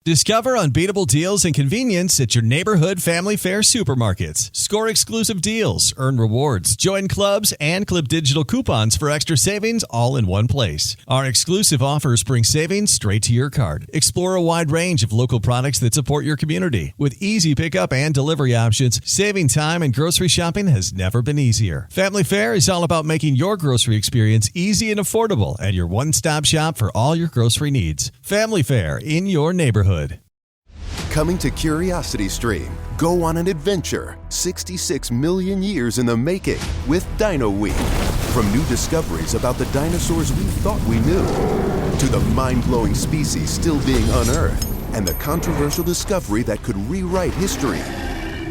Discover unbeatable deals and convenience at your neighborhood family fare supermarkets. Score exclusive deals, earn rewards, join clubs, and clip digital coupons for extra savings all in one place. Our exclusive offers bring savings straight to your card. Explore a wide range of local products that support your community. With easy pickup and delivery options, saving time and grocery shopping has never been easier. Family Fare is all about making your grocery experience easy and affordable and your one-stop shop for all your grocery needs. Family Fare in your neighborhood. Coming to Curiosity Stream, go on an adventure 66 million years in the making with Dino Week. From new discoveries about the dinosaurs we thought we knew, to the mind-blowing species still being unearthed, and the controversial discovery that could rewrite history.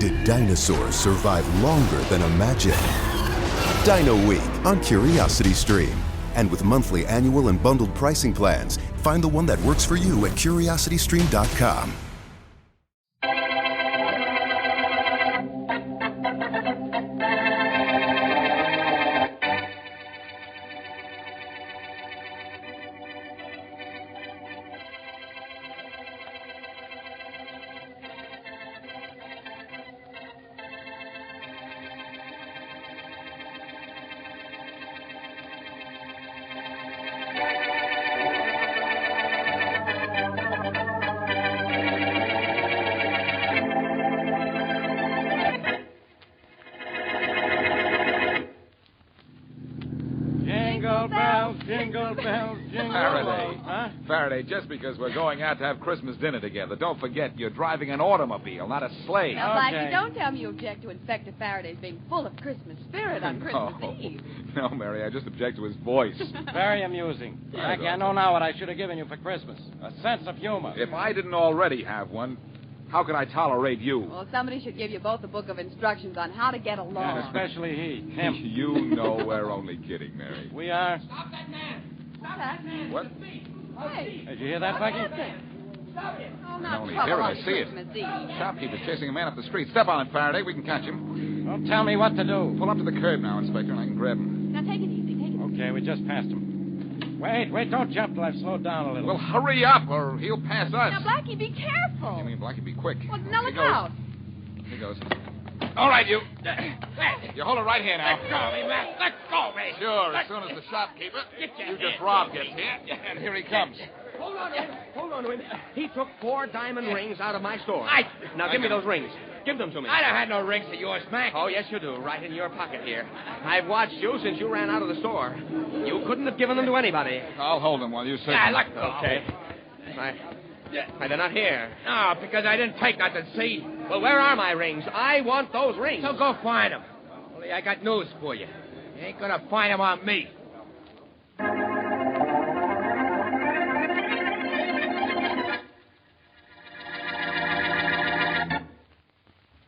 Did dinosaurs survive longer than imagined? Dino Week on Curiosity Stream. And with monthly, annual, and bundled pricing plans, find the one that works for you at curiositystream.com. Faraday, just because we're going out to have Christmas dinner together, don't forget you're driving an automobile, not a sleigh. Now, Blackie, don't tell me you object to Inspector Faraday's being full of Christmas spirit on Christmas Eve. No, Mary, I just object to his voice. Very amusing. Blackie, I know now what I should have given you for Christmas. A sense of humor. If I didn't already have one, how could I tolerate you? Well, somebody should give you both a book of instructions on how to get along. And especially him. You know we're only kidding, Mary. We are. Stop that man! Stop that man! What? Hey. Did you hear that, Blackie? Stop it. Oh, I not only hear it, I see it. Christmas Eve. Shopkeeper's chasing a man up the street. Step on it, Faraday. We can catch him. Don't tell me what to do. Pull up to the curb now, Inspector, and I can grab him. Now, take it easy. Take it easy. Okay, we just passed him. Wait, don't jump till I've slowed down a little. Well, hurry up, or he'll pass us. Now, Blackie, be careful. You mean Blackie, be quick. Well, now look Here out. He goes. All right, you. You hold it right here now. Let go, me, man. Let go, me. Sure, as soon as the shopkeeper you just robbed gets here. And here he comes. Hold on to him. He took 4 diamond rings out of my store. Now, give me those rings. Give them to me. I don't have no rings of yours, Mac. Oh, yes, you do. Right in your pocket here. I've watched you since you ran out of the store. You couldn't have given them to anybody. I'll hold them while you sit. Yeah, let go. Okay. They're not here. No, because I didn't take nothing, see? Well, where are my rings? I want those rings. So go find them. Only I got news for you. You ain't gonna find them on me.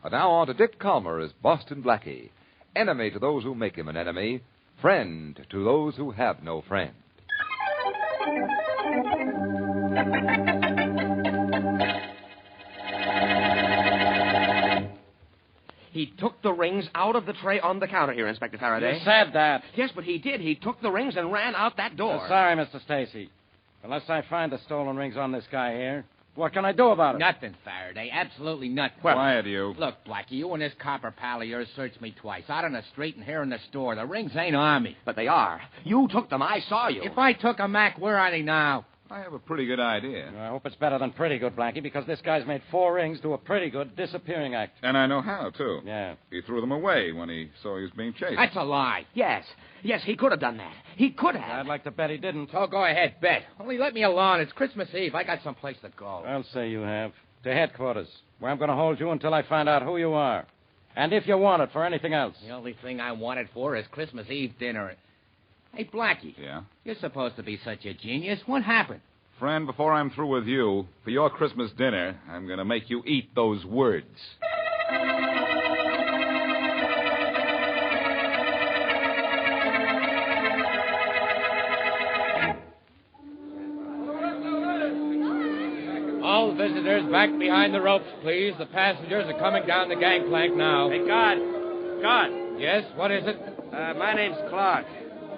And now on to Dick Calmer as Boston Blackie. Enemy to those who make him an enemy. Friend to those who have no friend. He took the rings out of the tray on the counter here, Inspector Faraday. You said that. Yes, but he did. He took the rings and ran out that door. Sorry, Mr. Stacy. Unless I find the stolen rings on this guy here, what can I do about it? Nothing, Faraday. Absolutely nothing. Quiet, you. Look, Blackie, you and this copper pal of yours searched me twice. Out on the street and here in the store. The rings ain't on me. But they are. You took them. I saw you. If I took a Mac, where are they now? I have a pretty good idea. I hope it's better than pretty good, Blackie, because this guy's made 4 rings do a pretty good disappearing act. And I know how, too. Yeah. He threw them away when he saw he was being chased. That's a lie. Yes, he could have done that. He could have. I'd like to bet he didn't. So go ahead, bet. Only let me alone. It's Christmas Eve. I got someplace to go. I'll say you have. To headquarters, where I'm going to hold you until I find out who you are. And if you want it for anything else. The only thing I want it for is Christmas Eve dinner. Hey, Blackie. Yeah? You're supposed to be such a genius. What happened? Friend, before I'm through with you, for your Christmas dinner, I'm going to make you eat those words. All visitors back behind the ropes, please. The passengers are coming down the gangplank now. Hey, God. Yes, what is it? My name's Clark.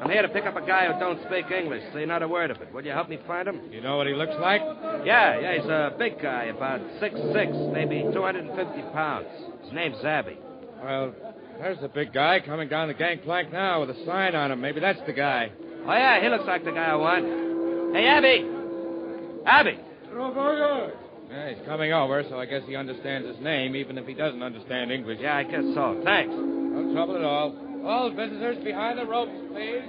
I'm here to pick up a guy who don't speak English, say not a word of it. Will you help me find him? You know what he looks like? Yeah, he's a big guy, about 6'6", maybe 250 pounds. His name's Abby. Well, there's the big guy coming down the gangplank now with a sign on him. Maybe that's the guy. Oh, yeah, he looks like the guy I want. Hey, Abby! Abby! Yeah, he's coming over, so I guess he understands his name, even if he doesn't understand English. Yeah, I guess so. Thanks. No trouble at all. All visitors behind the ropes, please.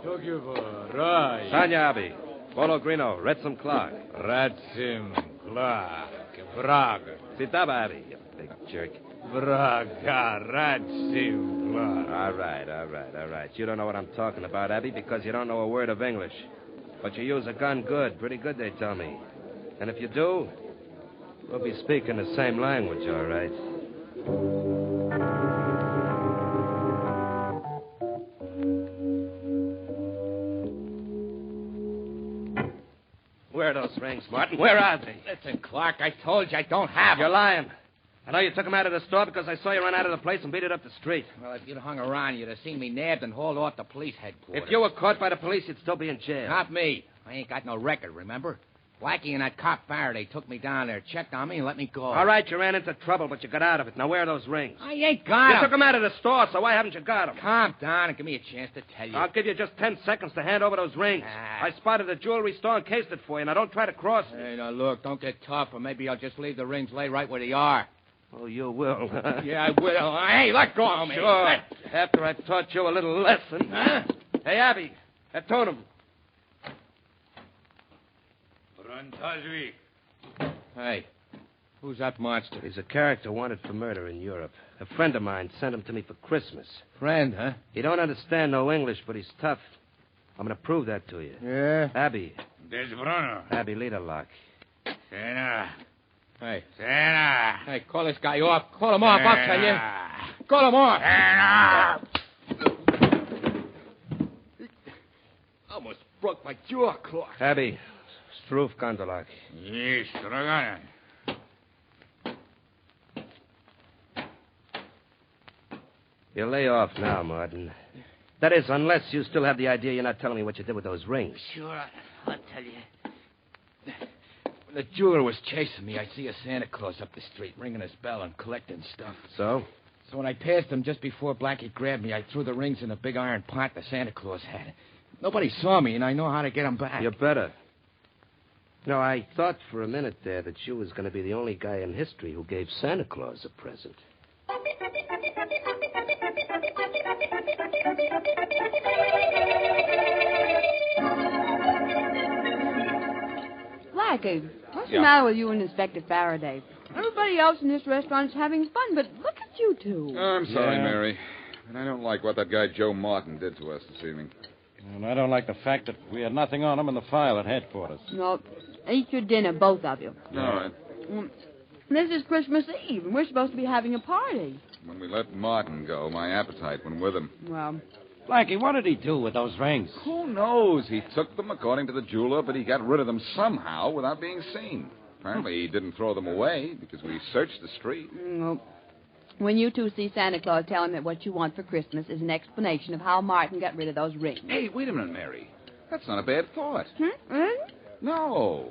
Sanya Abby. Bolo Grino. Retsim Clark. Ratsim Clark. Braga. Sitaba Abby, you big jerk. Braga. Ratsim Clark. All right. You don't know what I'm talking about, Abby, because you don't know a word of English. But you use a gun good. Pretty good, they tell me. And if you do, we'll be speaking the same language, all right? Where are those rings, Martin? Where are they? Listen, Clark, I told you I don't have You're them. lying. I know you took them out of the store because I saw you run out of the place and beat it up the street. Well, if you'd hung around, you'd have seen me nabbed and hauled off to police headquarters. If you were caught by the police, you'd still be in jail. Not me. I ain't got no record, remember? Blackie and that cop Faraday took me down there, checked on me, and let me go. All right, you ran into trouble, but you got out of it. Now, where are those rings? I ain't got You 'em. took them out of the store, so why haven't you got them? Calm down and give me a chance to tell you. I'll give you just 10 seconds to hand over those rings. Ah. I spotted the jewelry store and cased it for you. Now, don't try to cross me. Hey, now, look, don't get tough, or maybe I'll just leave the rings lay right where they are. Oh, you will. Yeah, I will. Hey, let go of me. Sure. After I've taught you a little lesson. Huh? Hey, Abby, tone him. Hey, who's that monster? He's a character wanted for murder in Europe. A friend of mine sent him to me for Christmas. Friend, huh? He don't understand no English, but he's tough. I'm going to prove that to you. Yeah? Abby. There's Bruno. Abby, lead a lock. Sena. Hey. Sena. Hey, call this guy off. Call him off, I'll tell you. Call him off. Almost broke my jaw, Clark. Abby, Stroof Gondolak. Yes, Dragana. You lay off now, Martin. That is, unless you still have the idea you're not telling me what you did with those rings. Sure, I'll tell you. When the jeweler was chasing me, I see a Santa Claus up the street, ringing his bell and collecting stuff. So? So when I passed him just before Blackie grabbed me, I threw the rings in a big iron pot the Santa Claus had. Nobody saw me, and I know how to get them back. You better. No, I thought for a minute there that you was going to be the only guy in history who gave Santa Claus a present. Blackie, what's the matter with you and Inspector Faraday? Everybody else in this restaurant's having fun, but look at you two. I'm sorry, Mary. And I don't like what that guy Joe Martin did to us this evening. And I don't like the fact that we had nothing on him in the file at headquarters. No, eat your dinner, both of you. All right. This is Christmas Eve, and we're supposed to be having a party. When we let Martin go, my appetite went with him. Well, Blackie, what did he do with those rings? Who knows? He took them according to the jeweler, but he got rid of them somehow without being seen. Apparently, he didn't throw them away because we searched the street. well, when you two see Santa Claus, tell him that what you want for Christmas is an explanation of how Martin got rid of those rings. Hey, wait a minute, Mary. That's not a bad thought. Really? No.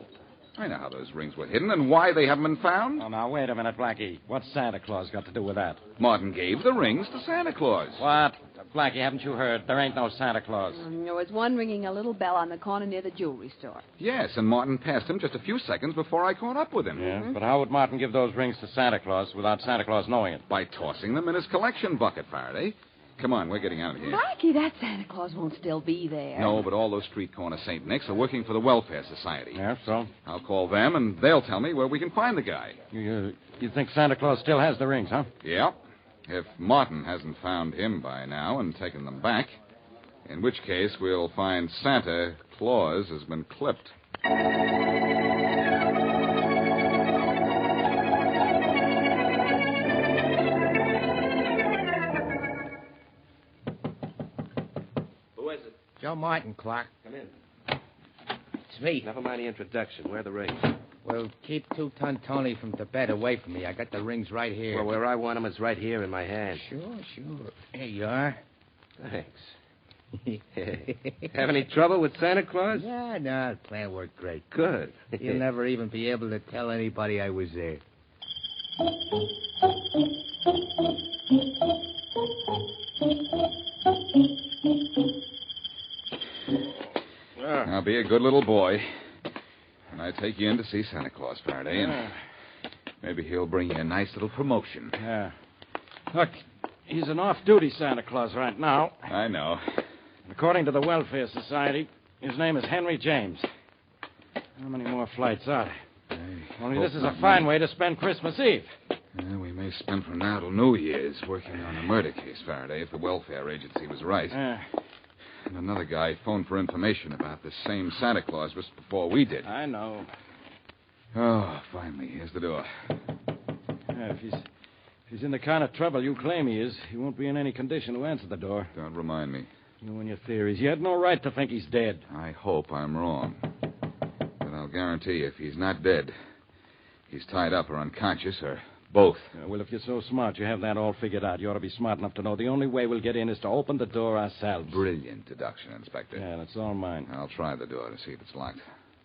I know how those rings were hidden and why they haven't been found. Oh, now, wait a minute, Blackie. What's Santa Claus got to do with that? Martin gave the rings to Santa Claus. What? Blackie, haven't you heard? There ain't no Santa Claus. There was one ringing a little bell on the corner near the jewelry store. Yes, and Martin passed him just a few seconds before I caught up with him. Yeah, but how would Martin give those rings to Santa Claus without Santa Claus knowing it? By tossing them in his collection bucket, Faraday. Come on, we're getting out of here. Blackie, that Santa Claus won't still be there. No, but all those street corner St. Nick's are working for the Welfare Society. Yeah, so? I'll call them, and they'll tell me where we can find the guy. You think Santa Claus still has the rings, huh? Yeah. If Martin hasn't found him by now and taken them back, in which case we'll find Santa Claus has been clipped. Who is it? Joe Martin, Clark. Come in. It's me. Never mind the introduction. Where are the rings? Well, keep Two-Ton Tony from Tibet away from me. I got the rings right here. Well, where I want them is right here in my hand. Sure. Here you are. Thanks. Have any trouble with Santa Claus? No, the plan worked great. Good. You'll never even be able to tell anybody I was there. Now, be a good little boy. And I take you in to see Santa Claus, Faraday, and maybe he'll bring you a nice little promotion. Yeah. Look, he's an off-duty Santa Claus right now. I know. According to the Welfare Society, his name is Henry James. How many more flights are there? Only this is a fine way to spend Christmas Eve. We may spend from now till New Year's working on a murder case, Faraday, if the welfare agency was right. And another guy phoned for information about this same Santa Claus just before we did. I know. Oh, finally, here's the door. If he's in the kind of trouble you claim he is, he won't be in any condition to answer the door. Don't remind me. You and your theories. You had no right to think he's dead. I hope I'm wrong. But I'll guarantee you, if he's not dead, he's tied up or unconscious or both. Well, if you're so smart, you have that all figured out. You ought to be smart enough to know the only way we'll get in is to open the door ourselves. Brilliant deduction, Inspector. Yeah, that's all mine. I'll try the door to see if it's locked.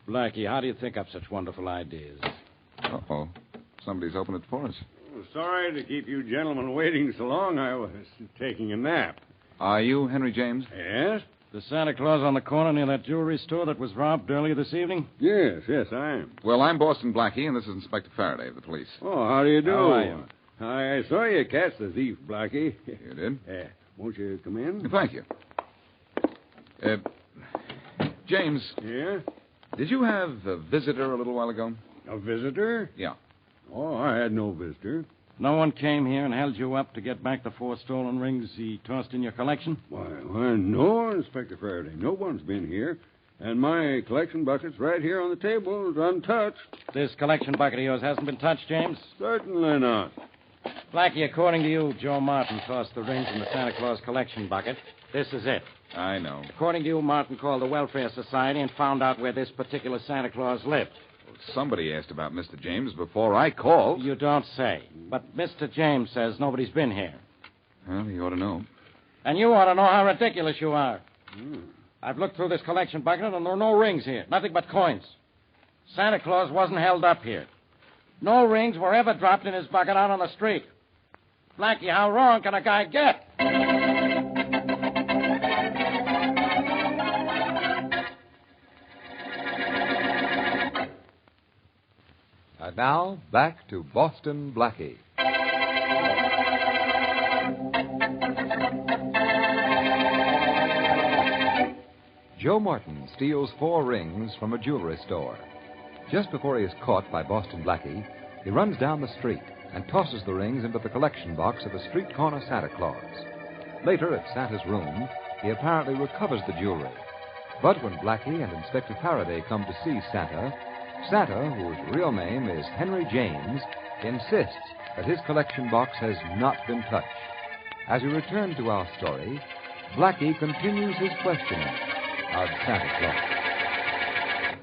Blackie, how do you think up such wonderful ideas? Uh-oh. Somebody's opened it for us. Sorry to keep you gentlemen waiting so long. I was taking a nap. Are you Henry James? Yes? The Santa Claus on the corner near that jewelry store that was robbed earlier this evening? Yes, I am. Well, I'm Boston Blackie, and this is Inspector Faraday of the police. Oh, how do you do? How are you? I saw you catch the thief, Blackie. You did? Won't you come in? Thank you. James. Yeah? Did you have a visitor a little while ago? A visitor? Yeah. Oh, I had no visitor. No one came here and held you up to get back the 4 stolen rings he tossed in your collection? Why, no, Inspector Faraday. No one's been here. And my collection bucket's right here on the table, untouched. This collection bucket of yours hasn't been touched, James? Certainly not. Blackie, according to you, Joe Martin tossed the rings in the Santa Claus collection bucket. This is it. I know. According to you, Martin called the Welfare Society and found out where this particular Santa Claus lived. Somebody asked about Mr. James before I called. You don't say. But Mr. James says nobody's been here. Well, he ought to know. And you ought to know how ridiculous you are. I've looked through this collection bucket, and there are no rings here. Nothing but coins. Santa Claus wasn't held up here. No rings were ever dropped in his bucket out on the street. Blackie, how wrong can a guy get? And now, back to Boston Blackie. Joe Martin steals 4 rings from a jewelry store. Just before he is caught by Boston Blackie, he runs down the street and tosses the rings into the collection box of a street corner Santa Claus. Later, at Santa's room, he apparently recovers the jewelry. But when Blackie and Inspector Faraday come to see Santa, Santa, whose real name is Henry James, insists that his collection box has not been touched. As we return to our story, Blackie continues his questioning of Santa Claus.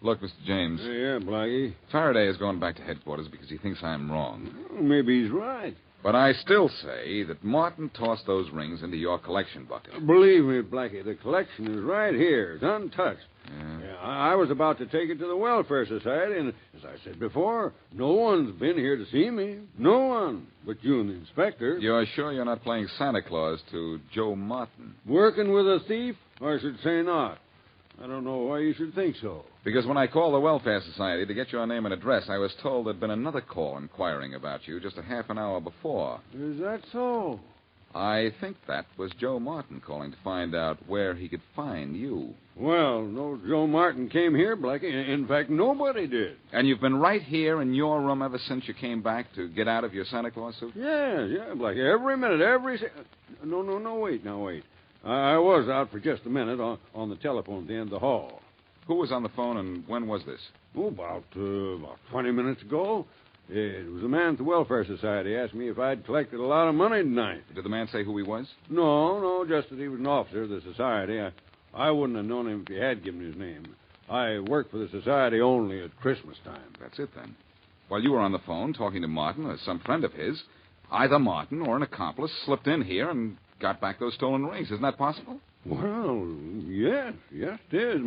Look, Mr. James. Yeah, Blackie. Faraday is going back to headquarters because he thinks I'm wrong. Well, maybe he's right. But I still say that Martin tossed those rings into your collection bucket. Believe me, Blackie, the collection is right here. It's untouched. Yeah. I was about to take it to the Welfare Society, and as I said before, no one's been here to see me. No one. But you and the inspector. You're sure you're not playing Santa Claus to Joe Martin? Working with a thief? I should say not. I don't know why you should think so. Because when I called the Welfare Society to get your name and address, I was told there'd been another call inquiring about you just a half an hour before. Is that so? I think that was Joe Martin calling to find out where he could find you. Well, no Joe Martin came here, Blackie. In fact, nobody did. And you've been right here in your room ever since you came back to get out of your Santa Claus suit? Yeah, Blackie. Every minute, No, wait. I was out for just a minute on the telephone at the end of the hall. Who was on the phone, and when was this? Oh, about 20 minutes ago. It was a man at the Welfare Society asked me if I'd collected a lot of money tonight. Did the man say who he was? No, just that he was an officer of the society. I wouldn't have known him if he had given his name. I work for the society only at Christmas time. That's it, then. While you were on the phone talking to Martin or some friend of his, either Martin or an accomplice slipped in here and got back those stolen rings. Isn't that possible? Well, yes, it is.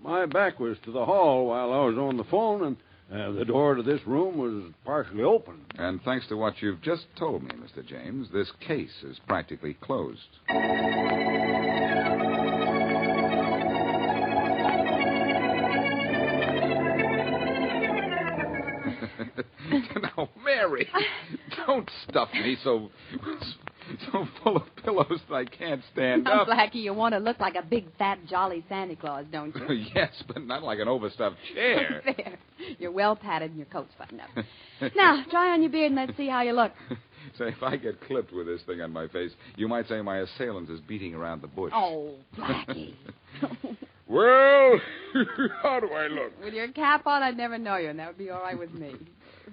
My back was to the hall while I was on the phone, and the door to this room was partially open. And thanks to what you've just told me, Mr. James, this case is practically closed. Now, Mary, don't stuff me so full of pillows that I can't stand Now, up. Blackie, you want to look like a big, fat, jolly Santa Claus, don't you? Yes, but not like an overstuffed chair. There. You're well padded and your coat's buttoned up. Now, try on your beard and let's see how you look. Say, if I get clipped with this thing on my face, you might say my assailant is beating around the bush. Oh, Blackie. Well, how do I look? With your cap on, I'd never know you, and that would be all right with me.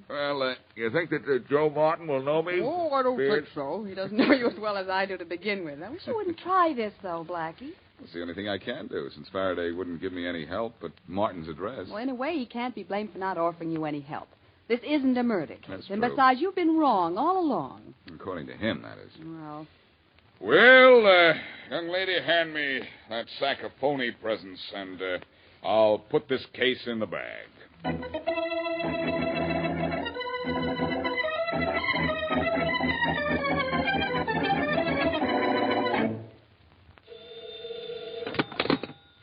Well, you think that Joe Martin will know me? Oh, I don't think so. He doesn't know you as well as I do to begin with. I wish you wouldn't try this, though, Blackie. It's the only thing I can do, since Faraday wouldn't give me any help but Martin's address. Well, in a way, he can't be blamed for not offering you any help. This isn't a murder case. That's and true. besides, you've been wrong all along. According to him, that is. Well, young lady, hand me that sack of phony presents, and I'll put this case in the bag.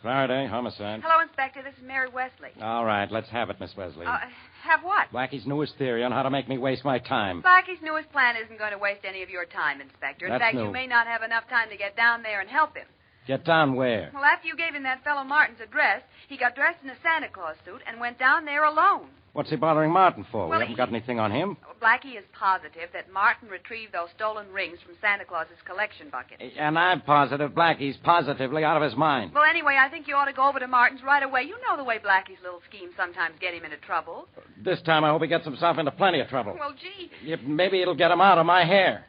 Faraday, homicide. Hello, Inspector. This is Mary Wesley. All right, let's have it, Miss Wesley. Have what? Blackie's newest theory on how to make me waste my time. Blackie's newest plan isn't going to waste any of your time, Inspector. In That's fact, new. you may not have enough time to get down there and help him. Get down where? Well, after you gave him that fellow Martin's address, he got dressed in a Santa Claus suit and went down there alone. What's he bothering Martin for? Well, We haven't got anything on him. Blackie is positive that Martin retrieved those stolen rings from Santa Claus's collection bucket. And I'm positive Blackie's positively out of his mind. Well, anyway, I think you ought to go over to Martin's right away. You know the way Blackie's little schemes sometimes get him into trouble. This time I hope he gets himself into plenty of trouble. Well, gee. Maybe it'll get him out of my hair.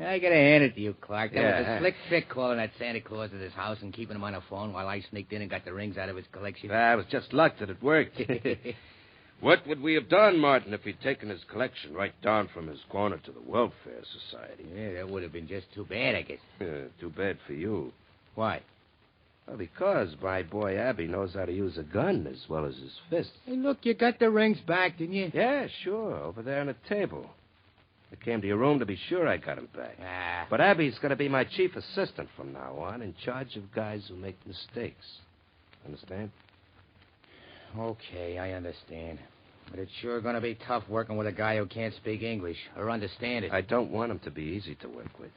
I gotta hand it to you, Clark. That was Yeah. a slick trick calling that Santa Claus at his house and keeping him on the phone while I sneaked in and got the rings out of his collection. It was just luck that it worked. What would we have done, Martin, if he'd taken his collection right down from his corner to the Welfare Society? Yeah, that would have been just too bad, I guess. Too bad for you. Why? Well, because my boy Abby knows how to use a gun as well as his fists. Hey, look, you got the rings back, didn't you? Yeah, sure, over there on the table. I came to your room to be sure I got him back. Ah. But Abby's going to be my chief assistant from now on, in charge of guys who make mistakes. Understand? Okay, I understand. But it's sure going to be tough working with a guy who can't speak English or understand it. I don't want him to be easy to work with.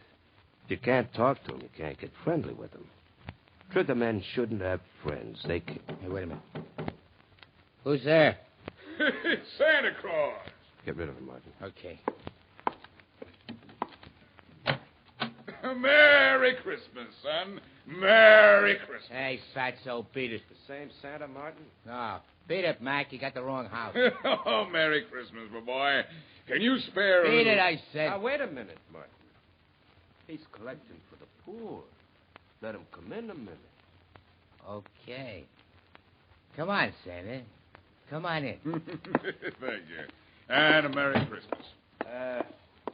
If you can't talk to him, you can't get friendly with him. Trigger men shouldn't have friends. They can... Hey, wait a minute. Who's there? Santa Claus. Get rid of him, Martin. Okay. Merry Christmas, son. Merry Christmas. Hey, Fatso, beat it. The same Santa, Martin? No, beat it, Mac. You got the wrong house. Oh, Merry Christmas, my boy. Can you spare a Beat little... it, I said. Now, wait a minute, Martin. He's collecting for the poor. Let him come in a minute. Okay. Come on, Santa. Come on in. Thank you. And a Merry Christmas.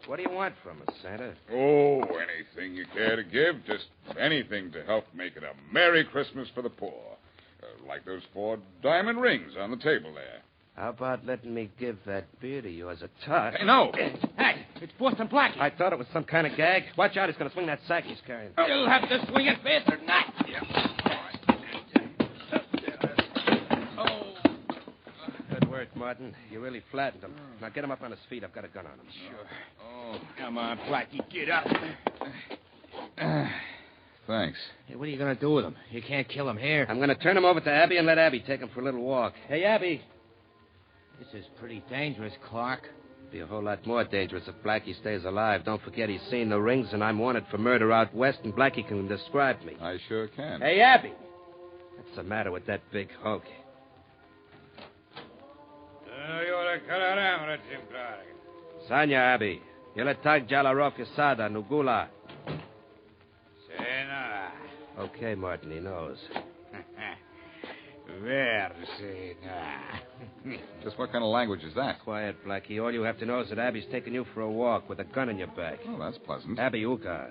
What do you want from us, Santa? Oh, anything you care to give. Just anything to help make it a Merry Christmas for the poor. Like those 4 diamond rings on the table there. How about letting me give that beer to you as a tot? Hey, no. Hey, it's Boston Blackie. I thought it was some kind of gag. Watch out, he's going to swing that sack he's carrying. You'll have to swing it faster than that. Good work, Martin. You really flattened him. Now get him up on his feet. I've got a gun on him. Sure. Oh, Come on, Blackie, get up. Thanks. Hey, what are you going to do with him? You can't kill him here. I'm going to turn him over to Abby and let Abby take him for a little walk. Hey, Abby. This is pretty dangerous, Clark. Be a whole lot more dangerous if Blackie stays alive. Don't forget he's seen the rings, and I'm wanted for murder out west, and Blackie can describe me. I sure can. Hey, Abby. What's the matter with that big hunk? Sanya, Abby. Yele tag jala rof yasada, nugula. Okay, Martin, he knows. Just what kind of language is that? Quiet, Blackie. All you have to know is that Abby's taking you for a walk with a gun in your back. Oh, that's pleasant. Abby Uka.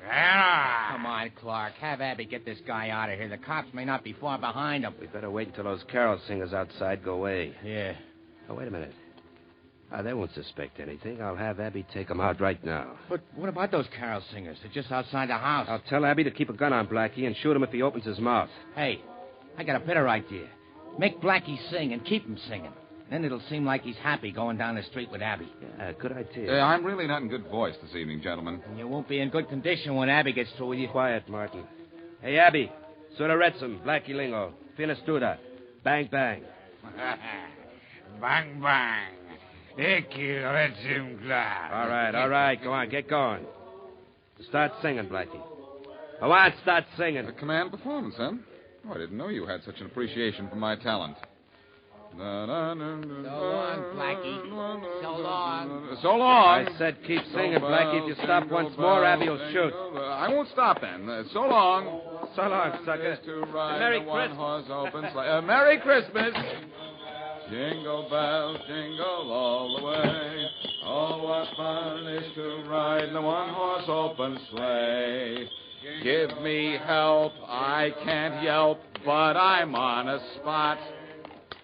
Come on, Clark. Have Abby get this guy out of here. The cops may not be far behind him. We better wait until those carol singers outside go away. Yeah. Oh, wait a minute. They won't suspect anything. I'll have Abby take them out right now. But what about those carol singers? They're just outside the house. I'll tell Abby to keep a gun on Blackie and shoot him if he opens his mouth. Hey, I got a better idea. Make Blackie sing and keep him singing. Then it'll seem like he's happy going down the street with Abby. Yeah, good idea. I'm really not in good voice this evening, gentlemen. And you won't be in good condition when Abby gets through with you. Quiet, Martin. Hey, Abby. Sura Retsum, Blackie Lingo. Finestuda. Bang, bang. Bang, bang. All right. Go on, get going. Start singing, Blackie. Go on, start singing. A command performance, huh? Oh, I didn't know you had such an appreciation for my talent. So long, Blackie. So long. So long. I said keep singing, Blackie. If you stop once more, Abby will shoot. I won't stop then. So long. So long, sucker. Merry Christmas. Merry Christmas. Jingle bells, jingle all the way. Oh, what fun it is to ride in a one-horse open sleigh. Give me help, I can't yelp, but I'm on a spot.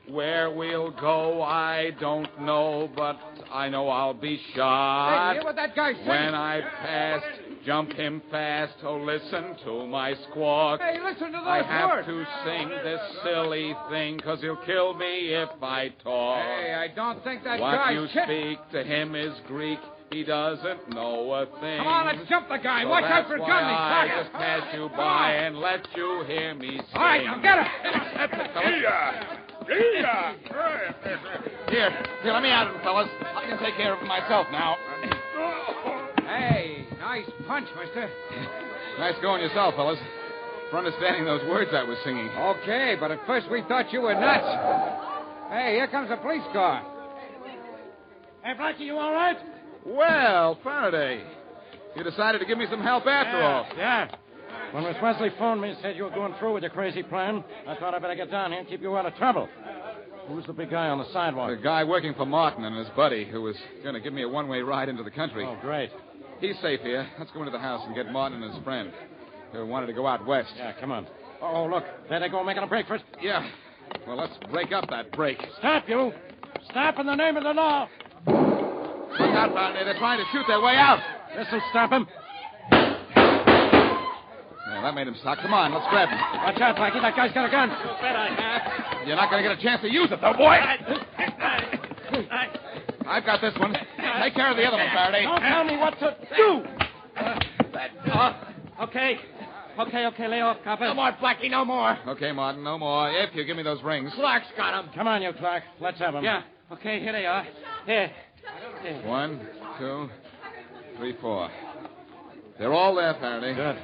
Where we'll go, I don't know, but I know I'll be shot. Hey, hear what that guy said? When I passed, jump him fast. Oh, listen to my squawk. Hey, listen to those I have words. to sing this silly thing, 'cause he'll kill me if I talk. Hey, I don't think that what guy's you speak to him is Greek. He doesn't know a thing. Come on, let's jump the guy. So Watch out for that's gun. why He's I got just pass you by and let you hear me sing. All right, now get him. Here, let me at him, fellas. I can take care of him myself now. Hey, nice punch, mister. Nice going yourself, fellas. For understanding those words I was singing. Okay, but at first we thought you were nuts. Hey, here comes a police car. Hey, Blackie, you all right? Well, Faraday, you decided to give me some help after all. Yeah. When Miss Wesley phoned me and said you were going through with your crazy plan, I thought I'd better get down here and keep you out of trouble. Who's the big guy on the sidewalk? The guy working for Martin and his buddy who was going to give me a one-way ride into the country. Oh, great. He's safe here. Let's go into the house and get Martin and his friend who wanted to go out west. Yeah, come on. Oh, look. There they go making a break for it. Yeah. Well, let's break up that break. Stop, you. Stop in the name of the law. Look out, Faraday. They're trying to shoot their way out. This'll stop him. Yeah, that made him stop. Come on, let's grab him. Watch out, Blackie. That guy's got a gun. You bet I have. You're not going to get a chance to use it, though, boy. I I've got this one. Take care of the other one, Faraday. Don't tell me what to do. Okay. Okay, lay off, copper. No more, Blackie, no more. Okay, Martin, no more. If you give me those rings. Clark's got him. Come on, you, Clark. Let's have him. Yeah. Okay, here they are. Here. 1, 2, 3, 4. They're all there, Faraday. Good.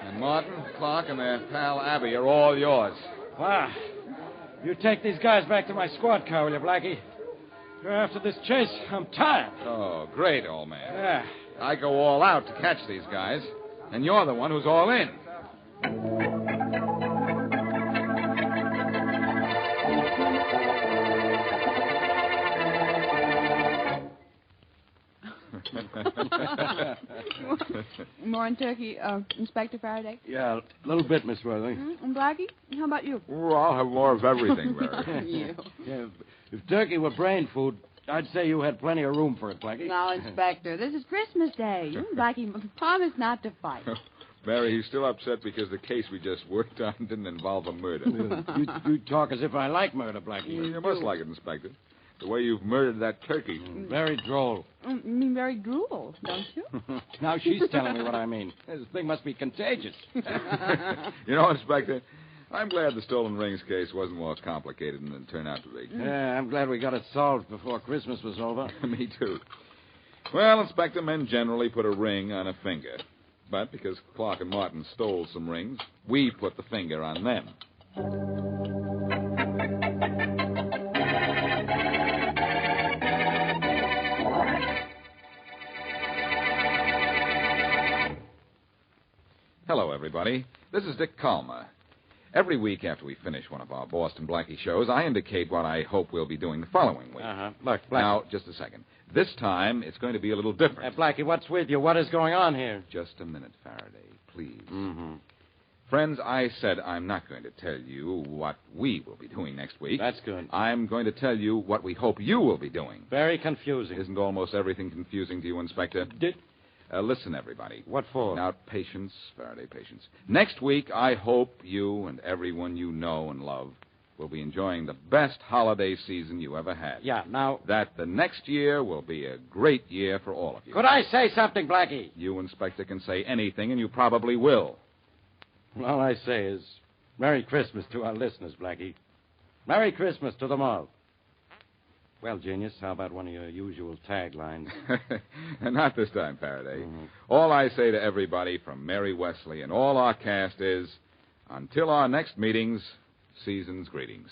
And Martin, Clark, and their pal Abby are all yours. Wow. You take these guys back to my squad car, will you, Blackie? After this chase, I'm tired. Oh, great, old man. Yeah. I go all out to catch these guys, and you're the one who's all in. More Turkey, Inspector Faraday? Yeah, a little bit, Miss Worthing. And Blackie, how about you? Oh, I'll have more of everything, Mary. You. Yeah, if turkey were brain food, I'd say you had plenty of room for it, Blackie. Now, Inspector, this is Christmas Day. You and Blackie promise not to fight. Mary, he's still upset because the case we just worked on didn't involve a murder. You talk as if I like murder, Blackie. You must like it, Inspector. The way you've murdered that turkey. Very droll. You mean very drool, don't you? Now she's telling me what I mean. This thing must be contagious. You know, Inspector, I'm glad the stolen rings case wasn't more complicated than it turned out to be. Yeah, I'm glad we got it solved before Christmas was over. Me too. Well, Inspector, men generally put a ring on a finger. But because Clark and Martin stole some rings, we put the finger on them. Hello, everybody. This is Dick Calmer. Every week after we finish one of our Boston Blackie shows, I indicate what I hope we'll be doing the following week. Look, Blackie. Now, just a second. This time, it's going to be a little different. Blackie, what's with you? What is going on here? Just a minute, Faraday, please. Mm-hmm. Friends, I said I'm not going to tell you what we will be doing next week. That's good. I'm going to tell you what we hope you will be doing. Very confusing. Isn't almost everything confusing to you, Inspector? Listen, everybody. What for? Now, patience, Faraday, patience. Next week, I hope you and everyone you know and love will be enjoying the best holiday season you ever had. Yeah, now... That the next year will be a great year for all of you. Could I say something, Blackie? You, Inspector, can say anything, and you probably will. All I say is Merry Christmas to our listeners, Blackie. Merry Christmas to them all. Well, Genius, how about one of your usual taglines? Not this time, Faraday. All I say to everybody from Mary Wesley and all our cast is, until our next meetings, season's greetings.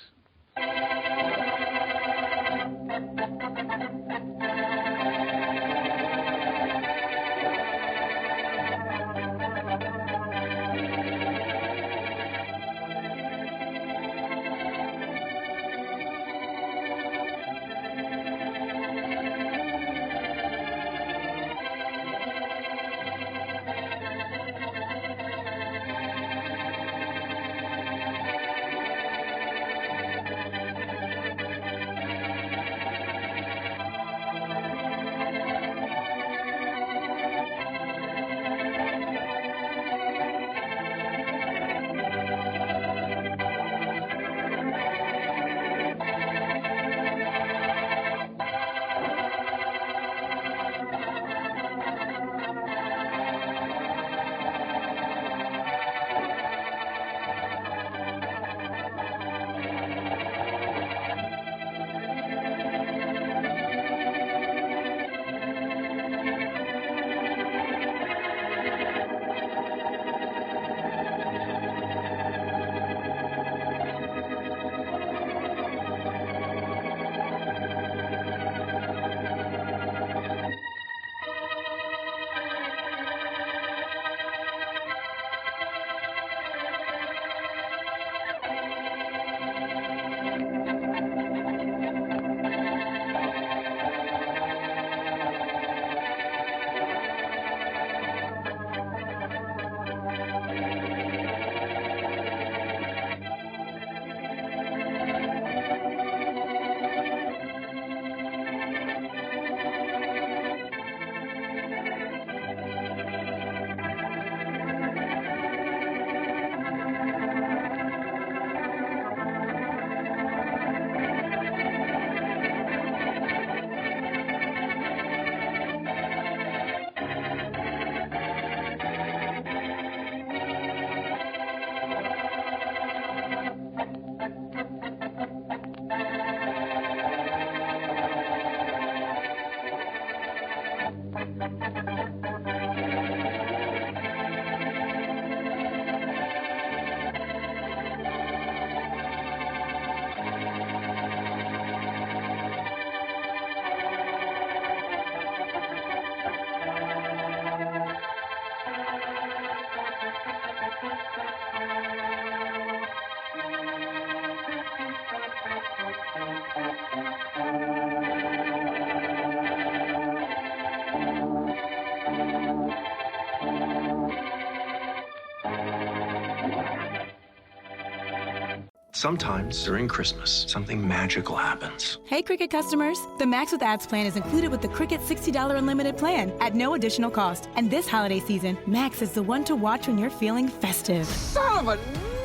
Sometimes during Christmas, something magical happens. Hey, Cricket customers. The Max with Ads plan is included with the Cricket $60 unlimited plan at no additional cost. And this holiday season, Max is the one to watch when you're feeling festive. Son of a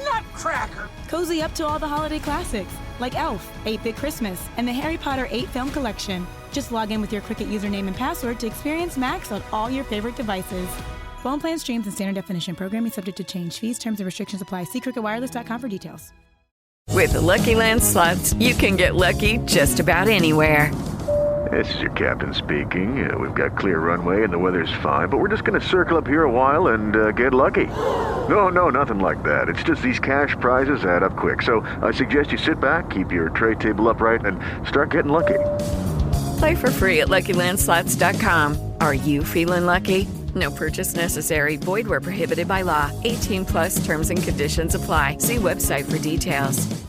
nutcracker! Cozy up to all the holiday classics, like Elf, 8-Bit Christmas, and the Harry Potter 8-film collection. Just log in with your Cricket username and password to experience Max on all your favorite devices. Phone plan streams and standard definition. Programming subject to change. Fees, terms, and restrictions apply. See cricketwireless.com for details. With the Lucky Land Slots, you can get lucky just about anywhere. This is your captain speaking. We've got clear runway and the weather's fine, but we're just going to circle up here a while and get lucky. No, nothing like that. It's just these cash prizes add up quick. So I suggest you sit back, keep your tray table upright, and start getting lucky. Play for free at LuckyLandSlots.com. Are you feeling lucky? No purchase necessary. Void where prohibited by law. 18+ terms and conditions apply. See website for details.